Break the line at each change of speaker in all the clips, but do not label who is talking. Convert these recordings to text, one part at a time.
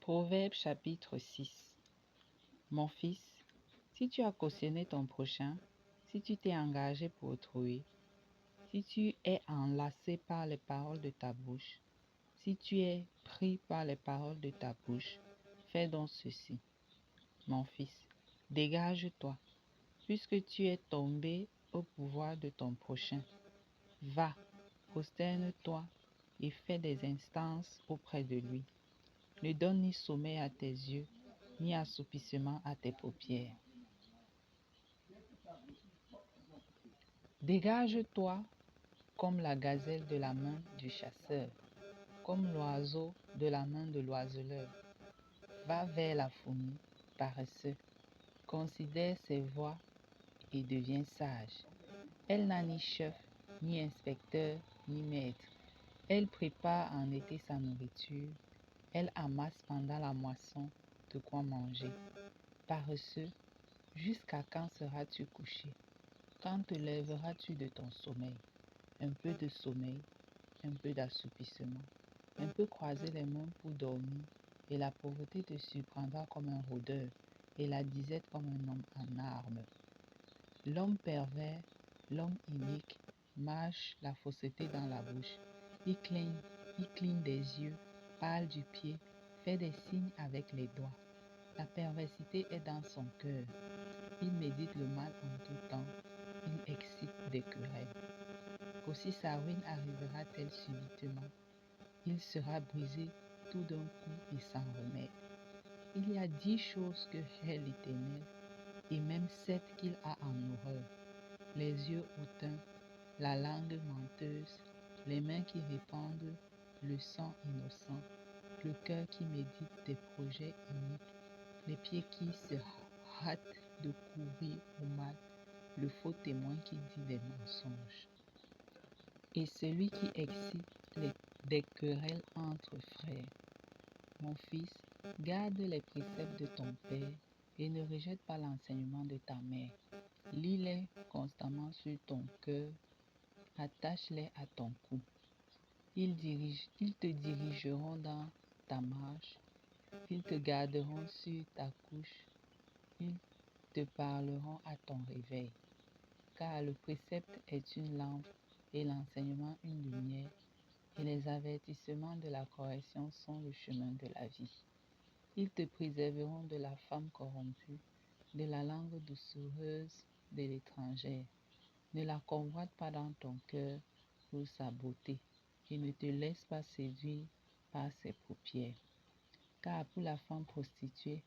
Proverbe chapitre 6. Mon fils, si tu as cautionné ton prochain, si tu t'es engagé pour autrui, si tu es enlacé par les paroles de ta bouche, si tu es pris par les paroles de ta bouche, fais donc ceci. Mon fils, dégage-toi, puisque tu es tombé au pouvoir de ton prochain. Va, prosterne-toi et fais des instances auprès de lui. Ne donne ni sommeil à tes yeux, ni assoupissement à tes paupières. Dégage-toi comme la gazelle de la main du chasseur, comme l'oiseau de la main de l'oiseleur. Va vers la fourmi, paresseux, considère ses voies et deviens sage. Elle n'a ni chef, ni inspecteur, ni maître. Elle prépare en été sa nourriture. Elle amasse pendant la moisson de quoi manger. Paresseux, jusqu'à quand seras-tu couché? Quand te lèveras-tu de ton sommeil? Un peu de sommeil, un peu d'assoupissement, un peu croiser les mains pour dormir, et la pauvreté te surprendra comme un rôdeur, et la disette comme un homme en armes. L'homme pervers, l'homme inique, mâche la fausseté dans la bouche. Il cligne des yeux, parle du pied, fait des signes avec les doigts. La perversité est dans son cœur. Il médite le mal en tout temps. Il excite des querelles. Aussi sa ruine arrivera-t-elle subitement. Il sera brisé tout d'un coup et sans remède. Il y a 10 choses que hait l'Éternel, et même 7 qu'il a en horreur. Les yeux hautains, la langue menteuse, les mains qui répandent le sang innocent, le cœur qui médite des projets iniques, les pieds qui se hâtent de courir au mal, le faux témoin qui dit des mensonges, et celui qui excite des querelles entre frères. Mon fils, garde les préceptes de ton père et ne rejette pas l'enseignement de ta mère. Lis-les constamment sur ton cœur, attache-les à ton cou. Ils te dirigeront dans ta marche, ils te garderont sur ta couche, ils te parleront à ton réveil. Car le précepte est une lampe et l'enseignement une lumière, et les avertissements de la correction sont le chemin de la vie. Ils te préserveront de la femme corrompue, de la langue doucereuse de l'étrangère. Ne la convoite pas dans ton cœur pour sa beauté, et ne te laisse pas séduire par ses paupières. Car pour la femme prostituée,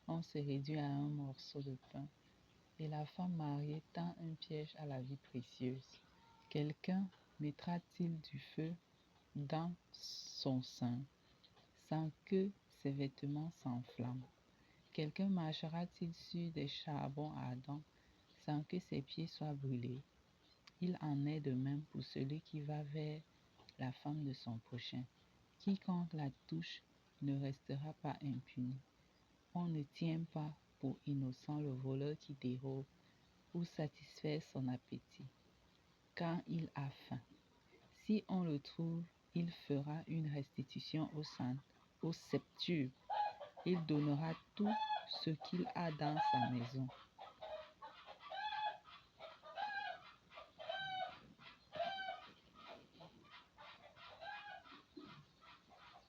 on se réduit à un morceau de pain, et la femme mariée tend un piège à la vie précieuse. Quelqu'un mettra-t-il du feu dans son sein, sans que ses vêtements s'enflamment? Quelqu'un marchera-t-il sur des charbons ardents, sans que ses pieds soient brûlés? Il en est de même pour celui qui va vers la femme de son prochain. Quiconque la touche ne restera pas impuni. On ne tient pas pour innocent le voleur qui dérobe pour satisfaire son appétit, quand il a faim. Si on le trouve, il fera une restitution au septuple. Il donnera tout ce qu'il a dans sa maison.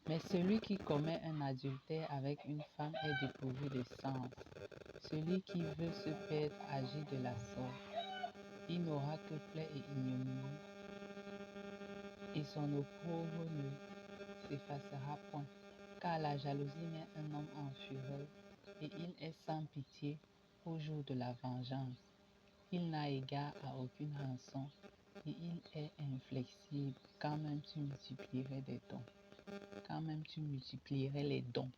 Mais celui qui commet un adultère avec une femme est dépourvu de sens. Celui qui veut se perdre agit de la sorte. Il n'aura que plaie et ignominie, et son opprobre ne s'effacera point. Car la jalousie met un homme en fureur, et il est sans pitié au jour de la vengeance. Il n'a égard à aucune rançon, et il est inflexible quand même tu multiplierais des dons. Quand même tu multiplierais les dons.